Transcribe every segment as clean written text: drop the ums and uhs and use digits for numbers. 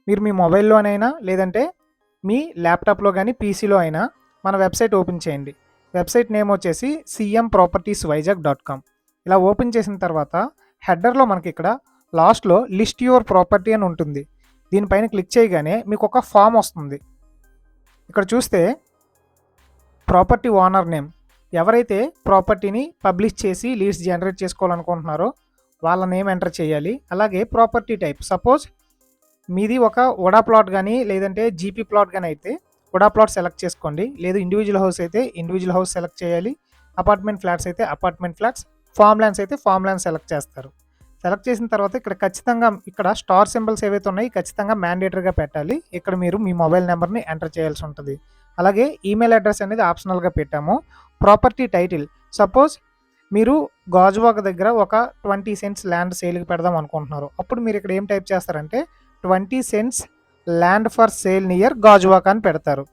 మీరు మీ మొబైల్లోనైనా లేదంటే మీ ల్యాప్టాప్లో కానీ పీసీలో అయినా మన వెబ్సైట్ ఓపెన్ చేయండి. వెబ్సైట్ నేమ్ వచ్చేసి cmpropertiesvizag.com. ఇలా ఓపెన్ చేసిన తర్వాత హెడర్లో మనకి ఇక్కడ లాస్ట్లో లిస్ట్ యువర్ ప్రాపర్టీ అని ఉంటుంది. దీనిపైన క్లిక్ చేయగానే మీకు ఒక ఫామ్ వస్తుంది. ఇక్కడ చూస్తే ప్రాపర్టీ ఓనర్ నేమ్, ఎవరైతే ప్రాపర్టీని పబ్లిష్ చేసి లీడ్స్ జనరేట్ చేసుకోవాలనుకుంటున్నారో వాళ్ళ నేమ్ ఎంటర్ చేయాలి. అలాగే ప్రాపర్టీ టైప్, సపోజ్ మీది ఒక ఉడా ప్లాట్ కానీ లేదంటే జీపీ ప్లాట్ కానీ అయితే ఉడా ప్లాట్ సెలెక్ట్ చేసుకోండి. లేదు ఇండివిజువల్ హౌస్ అయితే ఇండివిజువల్ హౌస్ సెలెక్ట్ చేయాలి. అపార్ట్మెంట్ ఫ్లాట్స్ అయితే అపార్ట్మెంట్ ఫ్లాట్స్, ఫామ్ ల్యాండ్స్ అయితే ఫామ్ ల్యాండ్స్ సెలెక్ట్ చేస్తారు. సెలెక్ట్ చేసిన తర్వాత ఇక్కడ ఖచ్చితంగా ఇక్కడ స్టార్ సింబల్స్ ఏవైతే ఉన్నాయో ఖచ్చితంగా మ్యాండేటరీగా పెట్టాలి. ఇక్కడ మీరు మీ మొబైల్ నెంబర్ని ఎంటర్ చేయాల్సి ఉంటుంది. అలాగే ఈమెయిల్ అడ్రస్ అనేది ఆప్షనల్గా పెట్టాము. ప్రాపర్టీ టైటిల్, సపోజ్ మీరు గాజువాక దగ్గర ఒక 20 సెంట్స్ ల్యాండ్ సేల్కి పెడదాం అనుకుంటున్నారు. అప్పుడు మీరు ఇక్కడ ఏం టైప్ చేస్తారంటే 20 cents land for sale near Gajuwaka అని పెడతారు.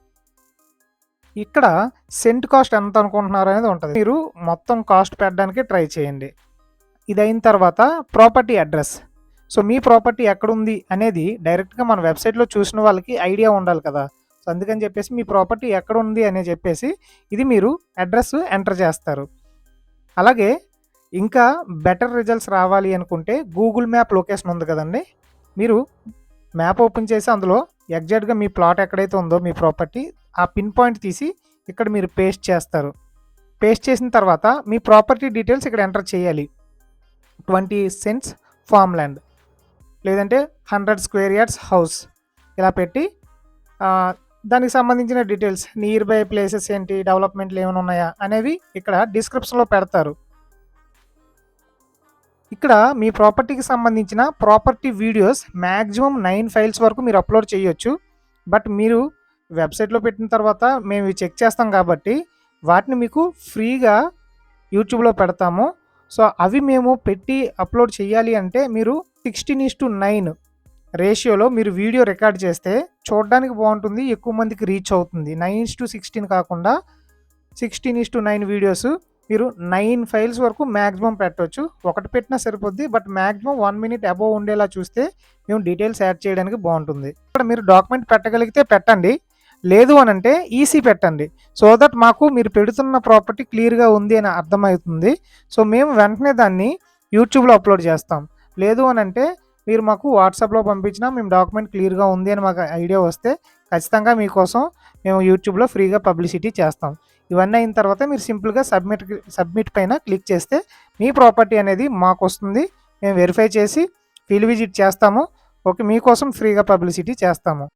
ఇక్కడ సెంట్ కాస్ట్ ఎంత అనుకుంటున్నారు అనేది ఉంటుంది. మీరు మొత్తం కాస్ట్ పెట్టడానికి ట్రై చేయండి. ఇది అయిన తర్వాత ప్రాపర్టీ అడ్రస్, సో మీ ప్రాపర్టీ ఎక్కడుంది అనేది డైరెక్ట్గా మన వెబ్సైట్లో చూసిన వాళ్ళకి ఐడియా ఉండాలి కదా. సో అందుకని చెప్పేసి మీ ప్రాపర్టీ ఎక్కడ ఉంది అని చెప్పేసి ఇది మీరు అడ్రస్ ఎంటర్ చేస్తారు. అలాగే ఇంకా బెటర్ రిజల్ట్స్ రావాలి అనుకుంటే గూగుల్ మ్యాప్ లొకేషన్ ఉంది కదండి, మీరు మ్యాప్ ఓపెన్ చేసి అందులో ఎగ్జాక్ట్గా మీ ప్లాట్ ఎక్కడైతే ఉందో మీ ప్రాపర్టీ ఆ పిన్ పాయింట్ తీసి ఇక్కడ మీరు పేస్ట్ చేస్తారు. పేస్ట్ చేసిన తర్వాత మీ ప్రాపర్టీ డీటెయిల్స్ ఇక్కడ ఎంటర్ చేయాలి. 20 సెంట్స్ ఫామ్ ల్యాండ్ లేదంటే 100 స్క్వేర్ యార్డ్స్ హౌస్ ఇలా పెట్టి దానికి సంబంధించిన డీటెయిల్స్, నియర్ బై ప్లేసెస్ ఏంటి, డెవలప్మెంట్లు ఏమైనా ఉన్నాయా అనేవి ఇక్కడ డిస్క్రిప్షన్లో పెడతారు. ఇక్కడ మీ ప్రాపర్టీకి సంబంధించిన ప్రాపర్టీ వీడియోస్ మ్యాక్సిమం 9 ఫైల్స్ వరకు మీరు అప్లోడ్ చేయొచ్చు. బట్ మీరు వెబ్సైట్లో పెట్టిన తర్వాత మేము చెక్ చేస్తాం కాబట్టి వాటిని మీకు ఫ్రీగా యూట్యూబ్లో పెడతాము. సో అవి మేము పెట్టి అప్లోడ్ చేయాలి అంటే మీరు 16:9 రేషియోలో మీరు వీడియో రికార్డ్ చేస్తే చూడడానికి బాగుంటుంది, ఎక్కువ మందికి రీచ్ అవుతుంది. 9:16 కాకుండా 16:9 వీడియోస్ మీరు 9 ఫైల్స్ వరకు మ్యాక్సిమం పెట్టవచ్చు. ఒకటి పెట్టినా సరిపోద్ది, బట్ మ్యాక్సిమం 1 మినిట్ అబోవ్ ఉండేలా చూస్తే మేము డీటెయిల్స్ యాడ్ చేయడానికి బాగుంటుంది. ఇక్కడ మీరు డాక్యుమెంట్ పెట్టగలిగితే పెట్టండి, లేదు అని అంటే ఈసీ పెట్టండి. సో దట్ మాకు మీరు పెడుతున్న ప్రాపర్టీ క్లియర్గా ఉంది అని అర్థమవుతుంది. సో మేము వెంటనే దాన్ని యూట్యూబ్లో అప్లోడ్ చేస్తాం. లేదు అని అంటే మీరు మాకు వాట్సాప్లో పంపించినా మేము డాక్యుమెంట్ క్లియర్గా ఉంది అని మాకు ఐడియా వస్తే ఖచ్చితంగా మీకోసం మేము యూట్యూబ్లో ఫ్రీగా పబ్లిసిటీ చేస్తాం. ఇవన్నీ అయిన తర్వాత మీరు సింపుల్గా సబ్మిట్ పైన క్లిక్ చేస్తే మీ ప్రాపర్టీ అనేది మాకు వస్తుంది. మేము వెరిఫై చేసి ఫీల్డ్ విజిట్ చేస్తాము. ఓకే, మీకోసం ఫ్రీగా పబ్లిసిటీ చేస్తాము.